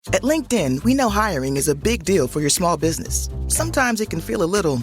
At LinkedIn, we know hiring is a big deal for your small business. Sometimes it can feel a little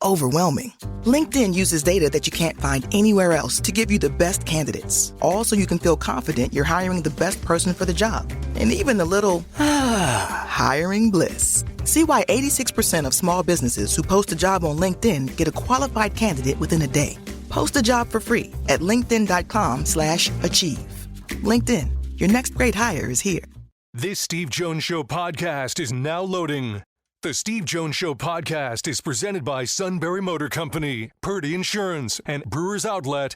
overwhelming. LinkedIn uses data that you can't find anywhere else to give you the best candidates, all so you can feel confident you're hiring the best person for the job. And even a little hiring bliss. See why 86% of small businesses who post a job on LinkedIn get a qualified candidate within a day. Post a job for free at linkedin.com/achieve. LinkedIn, your next great hire is here. This Steve Jones Show podcast is now loading. The Steve Jones Show podcast is presented by Sunbury Motor Company, Purdy Insurance, and Brewers Outlet.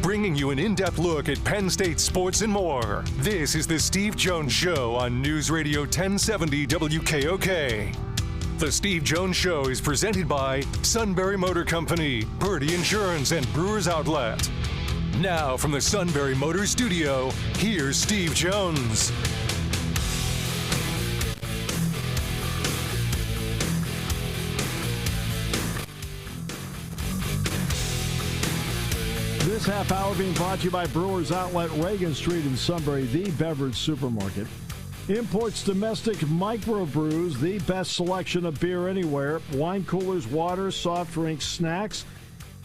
Bringing you an in-depth look at Penn State sports and more. This is the Steve Jones Show on News Radio 1070 WKOK. The Steve Jones Show is presented by Sunbury Motor Company, Purdy Insurance, and Brewers Outlet. Now from the Sunbury Motors studio, here's Steve Jones. This half hour being brought to you by Brewers Outlet, Reagan Street in Sunbury, the beverage supermarket. Imports domestic microbrews, the best selection of beer anywhere. Wine coolers, water, soft drinks, snacks.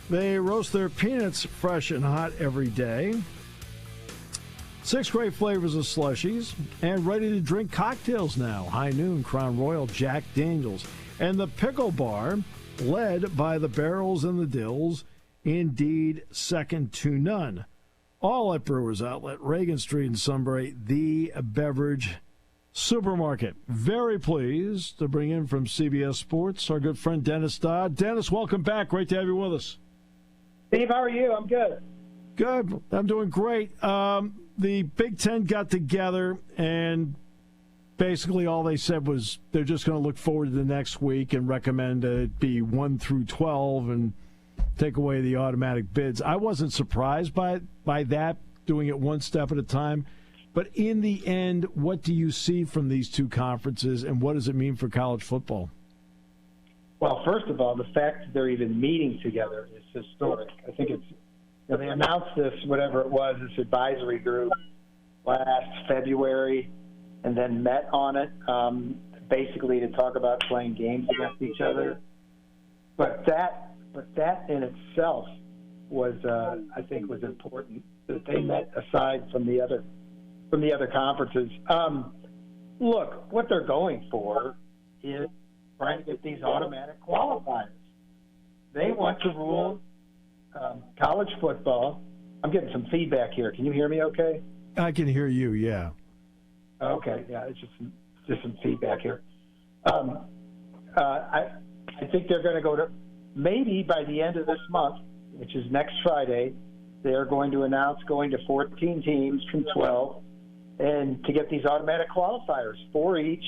They roast their peanuts fresh and hot every day. 6 great flavors of slushies and ready-to-drink cocktails now. High Noon, Crown Royal, Jack Daniels. And the Pickle Bar, led by the Barrels and the Dills, indeed second to none. All at Brewers Outlet, Reagan Street in Sunbury, the beverage supermarket. Very pleased to bring in from CBS Sports our good friend Dennis Dodd. Dennis, welcome back. Great to have you with us. Steve, how are you? I'm good. Good. I'm doing great. The Big Ten got together, and basically all they said was they're just going to look forward to the next week and recommend it be 1 through 12 and take away the automatic bids. I wasn't surprised by that, doing it one step at a time. But in the end, what do you see from these two conferences, and what does it mean for college football? Well, first of all, the fact that they're even meeting together is historic. I think it's they announced this, whatever it was, this advisory group last February, and then met on it, basically to talk about playing games against each other. But that in itself was, I think, was important. That they met aside from the other conferences. Look, what they're going for is trying to get these automatic qualifiers. They want to rule college football. I'm getting some feedback here. Can you hear me okay? I can hear you, yeah. Okay, yeah, it's just some feedback here. I think they're going to go to, maybe by the end of this month, which is next Friday, they're going to announce going to 14 teams from 12 and to get these automatic qualifiers, 4 each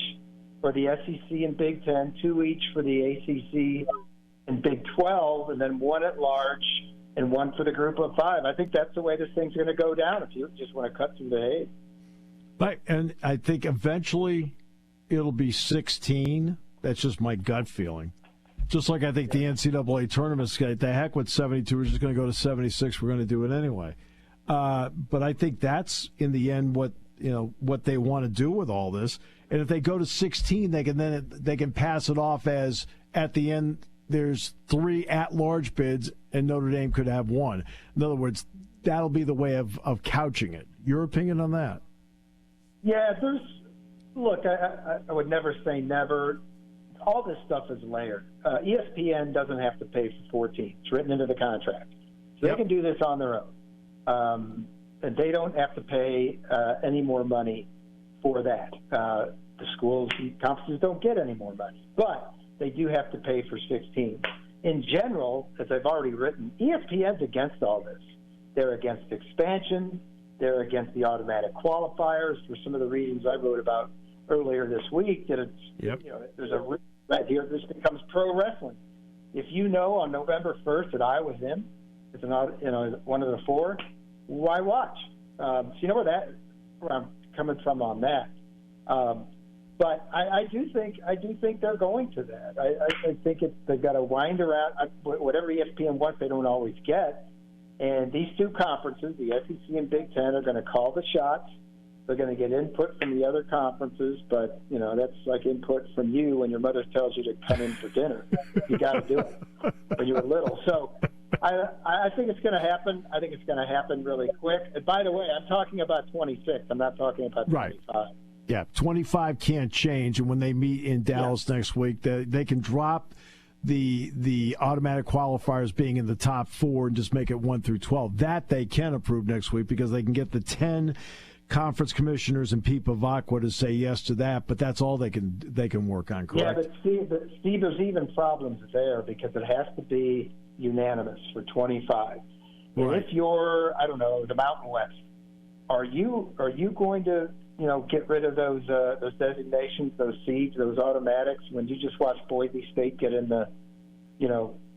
for the SEC and Big Ten, 2 each for the ACC and Big 12, and then 1 at large and 1 for the group of 5. I think that's the way this thing's going to go down if you just want to cut through the hay. Right, and I think eventually it'll be 16. That's just my gut feeling. Just like I think the NCAA tournament's the heck with 72. We're just going to go to 76. We're going to do it anyway. But I think that's in the end what they want to do with all this. And if they go to 16, they can pass it off as at the end there's 3 at-large bids and Notre Dame could have 1. In other words, that'll be the way of couching it. Your opinion on that? Yeah, I would never say never. All this stuff is layered. ESPN doesn't have to pay for 14. It's written into the contract. So They can do this on their own. And they don't have to pay any more money for that. The schools and conferences don't get any more money. But they do have to pay for 16. In general, as I've already written, ESPN's against all this. They're against expansion. They're against the automatic qualifiers for some of the reasons I wrote about earlier this week, that it's, there's a right here, this becomes pro wrestling. If you know on November 1st that Iowa's in, it's one of the 4, why watch? So you know where I'm coming from on that. But I do think they're going to that. I think they've got to wind around whatever ESPN wants. They don't always get, and these two conferences, the SEC and Big Ten, are going to call the shots. They're going to get input from the other conferences, but that's like input from you when your mother tells you to come in for dinner. You got to do it when you were little. So I think it's going to happen. I think it's going to happen really quick. And by the way, I'm talking about 26. I'm not talking about 25. Right. Yeah, 25 can't change, and when they meet in Dallas next week, they can drop the automatic qualifiers being in the top 4 and just make it 1 through 12. That they can approve next week because they can get the 10 conference commissioners and Pete Pavakwa to say yes to that, but that's all they can work on, correct? Yeah, but Steve, there's even problems there because it has to be unanimous for 25. And if you're, I don't know, the Mountain West, are you going to get rid of those designations, those seeds, those automatics when you just watch Boise State get in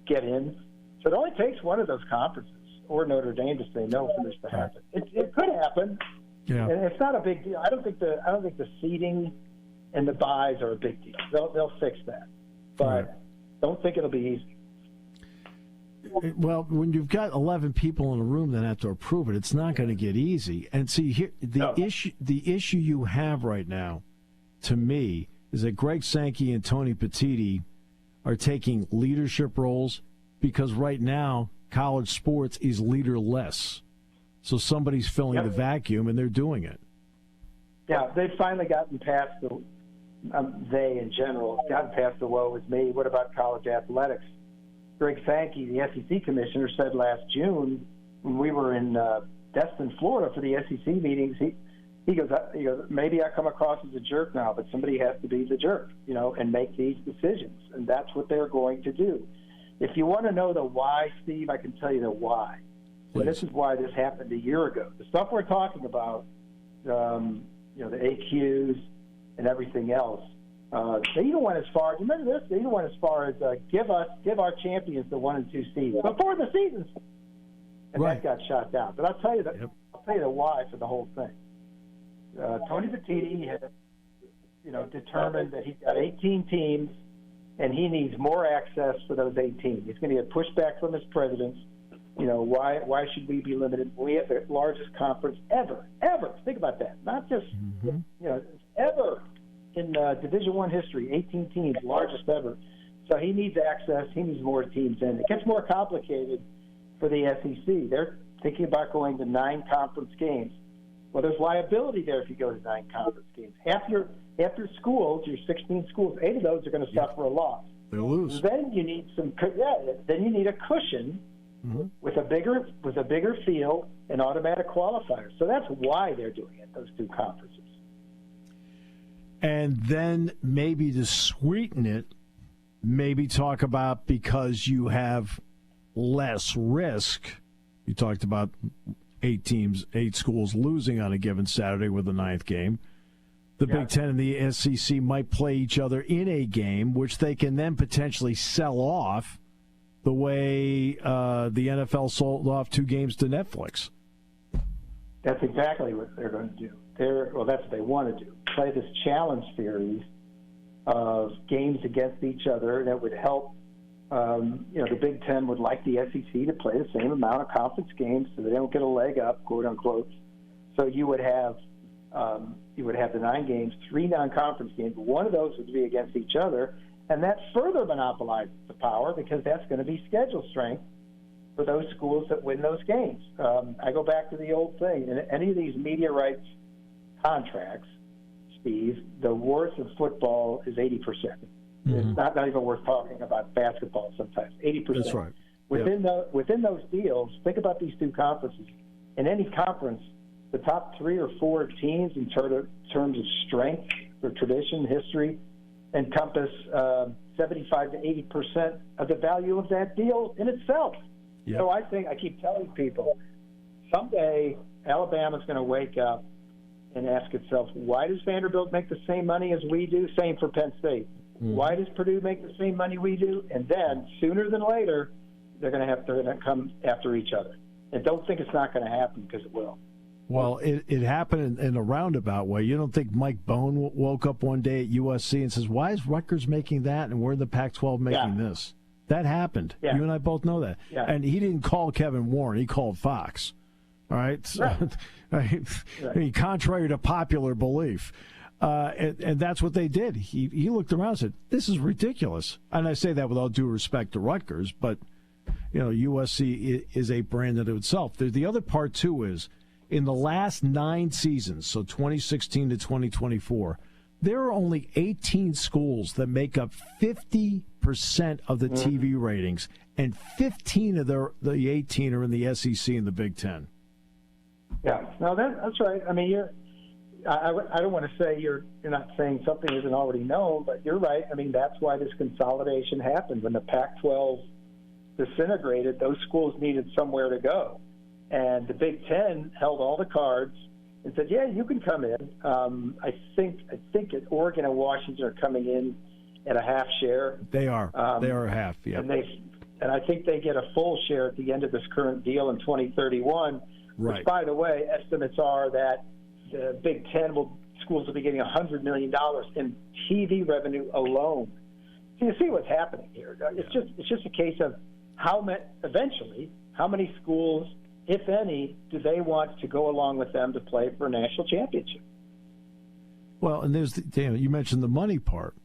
get in? So it only takes one of those conferences or Notre Dame to say no for this to happen. It could happen. Yeah. And it's not a big deal. I don't think the seeding and the buys are a big deal. They'll fix that, but don't think it'll be easy. Well, when you've got 11 people in a room that have to approve it, it's not going to get easy. And see, here the issue you have right now, to me, is that Greg Sankey and Tony Petitti are taking leadership roles because right now college sports is leaderless. So somebody's filling the vacuum, and they're doing it. Yeah, they've finally gotten past they in general gotten past the woe is me. What about college athletics? Greg Sankey, the SEC commissioner, said last June when we were in Destin, Florida for the SEC meetings, he goes, maybe I come across as a jerk now, but somebody has to be the jerk, and make these decisions. And that's what they're going to do. If you want to know the why, Steve, I can tell you the why. And this is why this happened a year ago. The stuff we're talking about, the AQs and everything else, they even went as far. Remember this? They even went as far as give our champions the 1 and 2 seeds before the season, and that got shot down. But I'll tell you the why for the whole thing. Tony Petitti has, determined that he's got 18 teams, and he needs more access for those 18. He's going to get pushback from his presidents. Why should we be limited? We have the largest conference ever. Think about that. Not just ever. In Division I history, 18 teams, largest ever. So he needs access. He needs more teams in. It gets more complicated for the SEC. They're thinking about going to 9 conference games. Well, there's liability there if you go to 9 conference games. Half your schools, your 16 schools, 8 of those are going to suffer a loss. They'll lose. Then you need Then you need a cushion with a bigger field and automatic qualifiers. So that's why they're doing it. Those 2 conferences. And then maybe to sweeten it, maybe talk about because you have less risk. You talked about 8 schools losing on a given Saturday with the 9th game. The Big Ten and the SEC might play each other in a game, which they can then potentially sell off the way the NFL sold off 2 games to Netflix. That's exactly what they're going to do. That's what they want to do. Play this challenge series of games against each other that would help. The Big Ten would like the SEC to play the same amount of conference games so they don't get a leg up, quote unquote. So you would have the 9 games, 3 non-conference games. One of those would be against each other, and that further monopolizes the power because that's going to be schedule strength for those schools that win those games. I go back to the old thing. In any of these media rights contracts, Steve, the worth of football is 80%. It's not even worth talking about basketball sometimes. 80%. That's right. Within those deals, think about these 2 conferences. In any conference, the top 3 or 4 teams in terms of strength or tradition, history, encompass 75 to 80% of the value of that deal in itself. Yep. So I keep telling people, someday Alabama's going to wake up and ask itself, why does Vanderbilt make the same money as we do? Same for Penn State. Why does Purdue make the same money we do? And then, sooner than later, they're going to come after each other. And don't think it's not going to happen, because it will. Well, it happened in a roundabout way. You don't think Mike Bone woke up one day at USC and says, why is Rutgers making that and we're the Pac-12 making this? That happened. Yeah. You and I both know that. Yeah. And he didn't call Kevin Warren. He called Fox. All right? So, Right. I mean, contrary to popular belief. And that's what they did. He looked around and said, this is ridiculous. And I say that with all due respect to Rutgers, but, USC is a brand unto itself. The other part, too, is in the last 9 seasons, so 2016 to 2024, there are only 18 schools that make up 50% of the TV ratings, and 15 of the 18 are in the SEC and the Big Ten. Yeah, no, that's right. I mean, I don't want to say you're not saying something isn't already known, but you're right. I mean, that's why this consolidation happened. When the Pac-12 disintegrated, those schools needed somewhere to go. And the Big Ten held all the cards and said, yeah, you can come in. I think Oregon and Washington are coming in at a half share. They are. They are a half, yeah. And I think they get a full share at the end of this current deal in 2031, right. Which, by the way, estimates are that the Big Ten schools will be getting $100 million in TV revenue alone. So you see what's happening here. It's just a case of how many schools, if any, do they want to go along with them to play for a national championship? Well, and you mentioned the money part.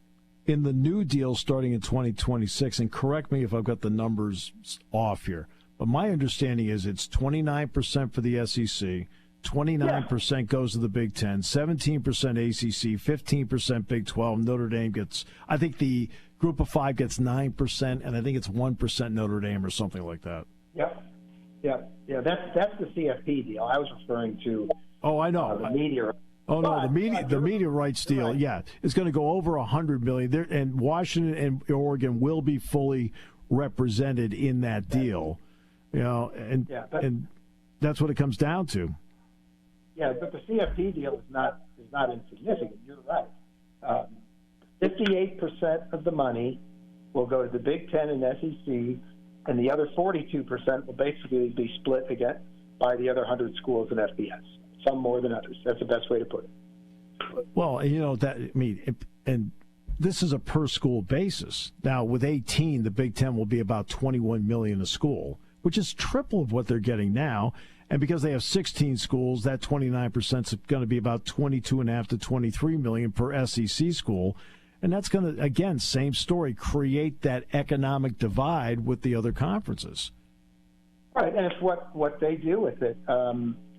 In the new deal starting in 2026, and correct me if I've got the numbers off here, but my understanding is it's 29% for the SEC, 29% goes to the Big Ten, 17% ACC, 15% Big 12. Notre Dame gets, I think the group of 5 gets 9%, and I think it's 1% Notre Dame or something like that. Yep. Yeah. That's the CFP deal. I was referring to. Oh, I know. The media. Oh no, the media rights deal, right. Yeah, it's going to go over $100 million. There, and Washington and Oregon will be fully represented in that deal. And that's what it comes down to. Yeah, but the CFP deal is not insignificant. You're right. 58% of the money will go to the Big Ten and SEC, and the other 42% will basically be split again by the other 100 schools in FBS. Some more than others. That's the best way to put it. Well, and this is a per school basis. Now, with 18, the Big Ten will be about $21 million a school, which is triple of what they're getting now. And because they have 16 schools, that 29% is going to be about $22.5 to $23 million per SEC school. And that's going to, again, same story, create that economic divide with the other conferences. Right, and it's what they do with it.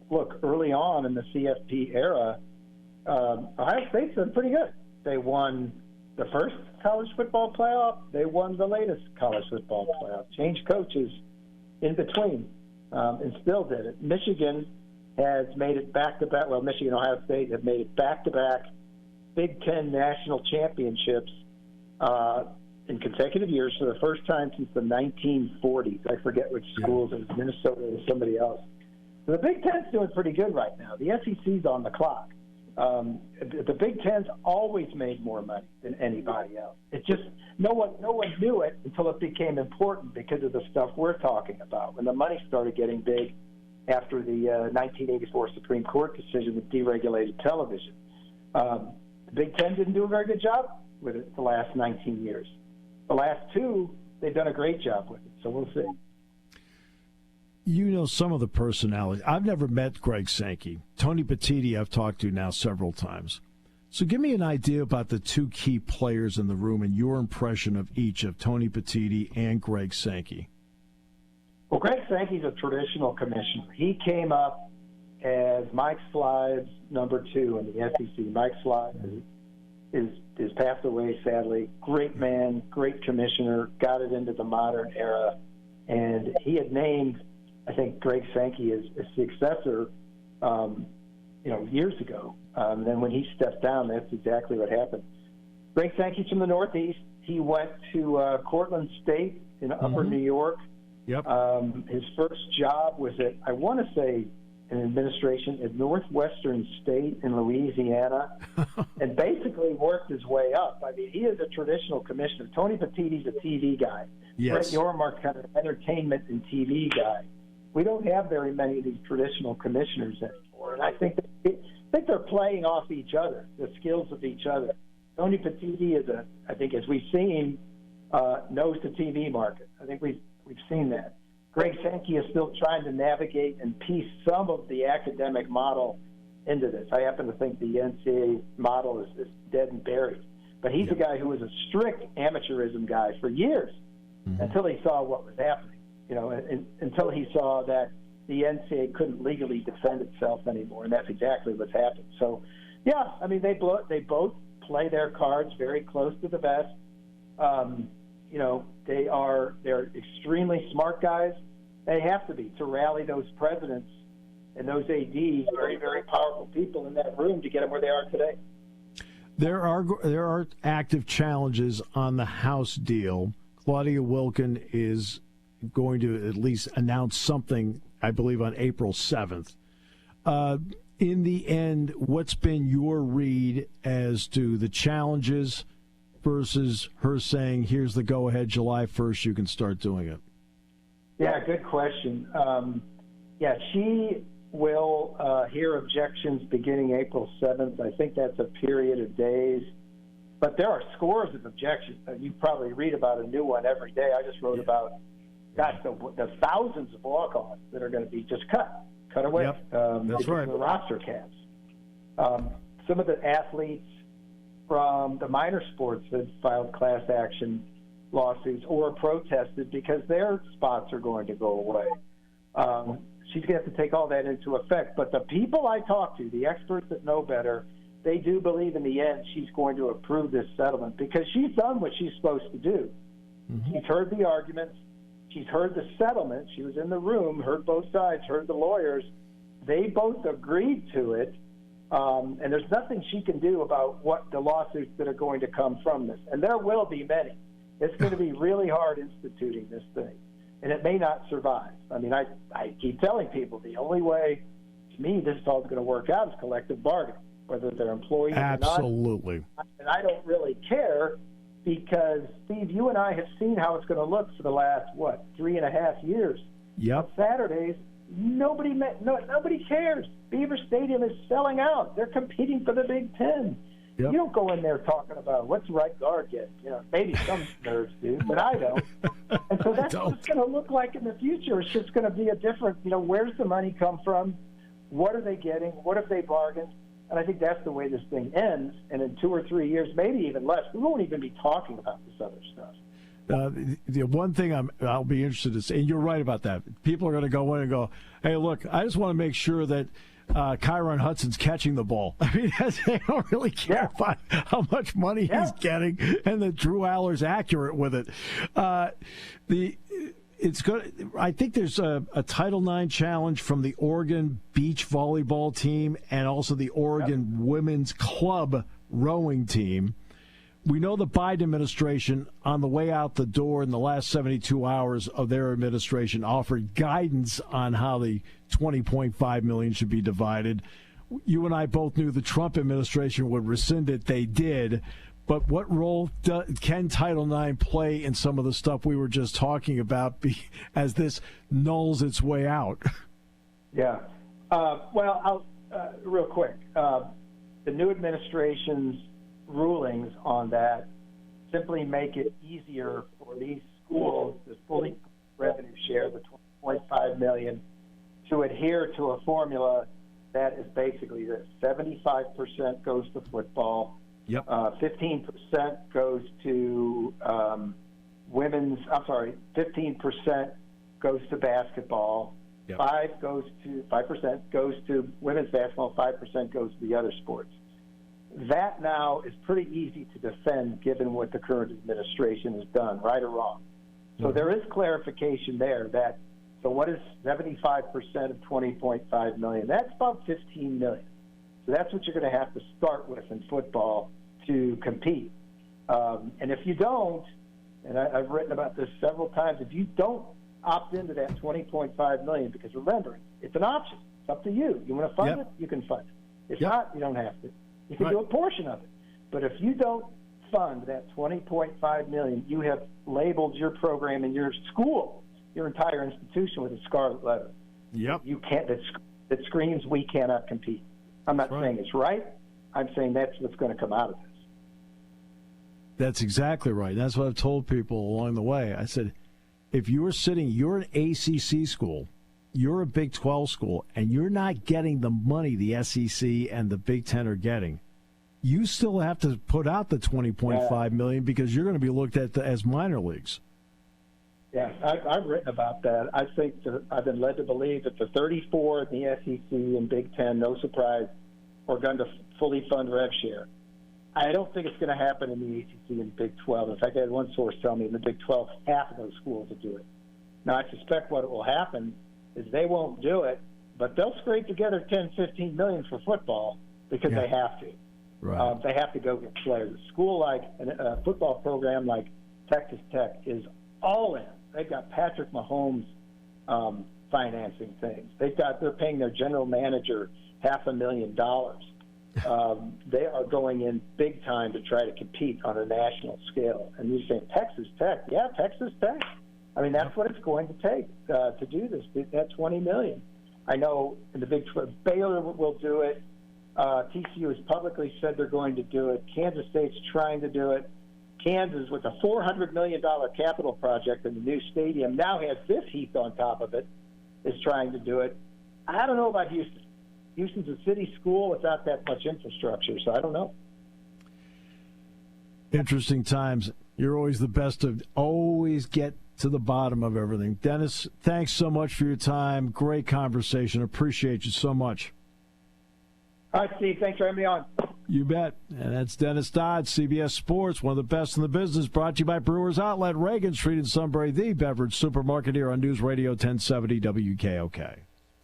Look, early on in the CFP era, Ohio State's been pretty good. They won the first college football playoff. They won the latest college football playoff. Changed coaches in between, and still did it. Michigan has made it back-to-back. Well, Michigan and Ohio State have made it back-to-back Big Ten national championships in consecutive years for the first time since the 1940s. I forget which schools. It was Minnesota or somebody else. The Big Ten's doing pretty good right now. The SEC's on the clock. The Big Ten's always made more money than anybody else. It just no one knew it until it became important because of the stuff we're talking about. When the money started getting big after the 1984 Supreme Court decision that deregulated television, the Big Ten didn't do a very good job with it the last 19 years. The last 2, they've done a great job with it. So we'll see. You know some of the personalities. I've never met Greg Sankey. Tony Petitti I've talked to now several times. So give me an idea about the 2 key players in the room and your impression of each of Tony Petitti and Greg Sankey. Well, Greg Sankey's a traditional commissioner. He came up as Mike Slide's number 2 in the SEC. Mike Slide is passed away, sadly. Great man, great commissioner, got it into the modern era. And he had named, I think, Greg Sankey as successor, years ago. Then when he stepped down, that's exactly what happened. Greg Sankey's from the Northeast. He went to Cortland State in Upper New York. Yep. His first job was at, I want to say, an administration at Northwestern State in Louisiana, and basically worked his way up. I mean, he is a traditional commissioner. Tony Petitti's a TV guy. Yes. Brett Yormark's kind of an entertainment and TV guy. We don't have very many of these traditional commissioners anymore. And I think they're playing off each other, the skills of each other. Tony Petitti is I think as we've seen, knows the TV market. I think we've seen that. Greg Sankey is still trying to navigate and piece some of the academic model into this. I happen to think the NCAA model is dead and buried. But he's a guy who was a strict amateurism guy for years until he saw what was happening. Until he saw that the NCAA couldn't legally defend itself anymore, and that's exactly what's happened. So, yeah, I mean, they both play their cards very close to the vest. They're extremely smart guys. They have to be to rally those presidents and those ADs, very, very powerful people in that room to get them where they are today. There are active challenges on the House deal. Claudia Wilken is going to at least announce something, I believe, on April 7th. In the end, what's been your read as to the challenges versus her saying, here's the go-ahead, July 1st, you can start doing it? Yeah, good question. She will hear objections beginning April 7th. I think that's a period of days. But there are scores of objections. You probably read about a new one every day. I just wrote about, the thousands of walk-ons that are going to be just cut away. Yep. That's right. The roster caps. Some of the athletes from the minor sports have filed class action lawsuits or protested because their spots are going to go away. She's going to have to take all that into effect. But the people I talk to, the experts that know better, they do believe in the end she's going to approve this settlement because she's done what she's supposed to do. She's heard the arguments. She's heard the settlement. She was in the room, heard both sides, heard the lawyers. They both agreed to it. And there's nothing she can do about what the lawsuits that are going to come from this. And there will be many. It's going to be really hard instituting this thing. And it may not survive. I mean, I keep telling people the only way, to me, this is all going to work out is collective bargaining, whether they're employees or not. Absolutely. And I don't really care because, Steve, you and I have seen how it's going to look for the last, 3.5 years. Yep. On Saturdays, nobody cares. Beaver Stadium is selling out. They're competing for the Big Ten. Yep. You don't go in there talking about what's right guard get. Maybe some nerds do, but I don't. And so that's what it's going to look like in the future. It's just going to be a different, where's the money come from? What are they getting? What have they bargained? And I think that's the way this thing ends. And in 2 or 3 years, maybe even less, we won't even be talking about this other stuff. The one thing I'll be interested in, and you're right about that. People are going to go in and go, hey, look, I just want to make sure that Kyron Hudson's catching the ball. I mean, they don't really care about how much money he's getting and that Drew Aller's accurate with it. It's good. I think there's a Title IX challenge from the Oregon beach volleyball team and also the Oregon women's club rowing team. We know the Biden administration, on the way out the door in the last 72 hours of their administration, offered guidance on how the $20.5 million should be divided. You and I both knew the Trump administration would rescind it. They did. But what role can Title IX play in some of the stuff we were just talking about as this nulls its way out? Yeah. Real quick, the new administration's rulings on that simply make it easier for these schools to fully revenue share the $20.5 million to adhere to a formula that is basically this: 75% goes to football, 15% goes to 15% goes to basketball, 5% goes to women's basketball, 5% goes to the other sports. That now is pretty easy to defend given what the current administration has done, right or wrong. So there is clarification there that, so what is 75% of $20.5 million? That's about $15 million. So that's what you're going to have to start with in football to compete. And if you don't, and I've written about this several times, if you don't opt into that $20.5 million, because remember, it's an option. It's up to you. You want to fund it, you can fund it. If not, you don't have to. You can do a portion of it. But if you don't fund that $20.5 million, you have labeled your program and your school, your entire institution, with a scarlet letter. Yep. You can't. that screams we cannot compete. I'm not saying it's right. I'm saying that's what's going to come out of this. That's exactly right. That's what I've told people along the way. I said, if you're an ACC school, you're a Big 12 school, and you're not getting the money the SEC and the Big 10 are getting, you still have to put out the $20.5 million because you're going to be looked at as minor leagues. Yeah, I've written about that. I think I've been led to believe that the 34 in the SEC and Big 10, no surprise, are going to fully fund rev share. I don't think it's going to happen in the ACC and Big 12. In fact, I had one source tell me in the Big 12, half of those schools will do it. Now, I suspect what will happen is they won't do it, but they'll scrape together $10, $15 million for football because they have to. Right. They have to go get players. A school like a football program like Texas Tech is all in. They've got Patrick Mahomes financing things. They're paying their general manager $500,000. They are going in big time to try to compete on a national scale. And you're saying Texas Tech? Yeah, Texas Tech. I mean, that's what it's going to take to do this. That $20 million. I know in the Big 12, Baylor will do it. TCU has publicly said they're going to do it. Kansas State's trying to do it. Kansas, with a $400 million capital project in the new stadium, now has this heap on top of it, is trying to do it. I don't know about Houston. Houston's a city school without that much infrastructure, so I don't know. Interesting times. You're always the best to always get to the bottom of everything. Dennis, thanks so much for your time. Great conversation. Appreciate you so much. All right, Steve. Thanks for having me on. You bet. And that's Dennis Dodd, CBS Sports, one of the best in the business, brought to you by Brewers Outlet, Reagan Street in Sunbury, the beverage supermarket here on News Radio 1070 WKOK.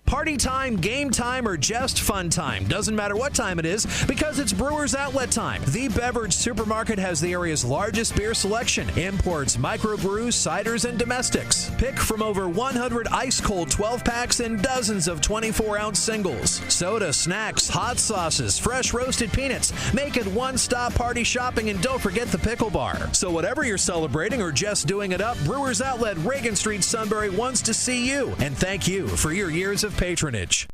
Party time, game time, or just fun time. Doesn't matter what time it is because it's Brewers Outlet time. The beverage supermarket has the area's largest beer selection. Imports, microbrews, ciders, and domestics. Pick from over 100 ice-cold 12-packs and dozens of 24-ounce singles. Soda, snacks, hot sauces, fresh roasted peanuts. Make it one-stop party shopping, and don't forget the pickle bar. So whatever you're celebrating or just doing it up, Brewers Outlet, Reagan Street, Sunbury wants to see you. And thank you for your years of patronage.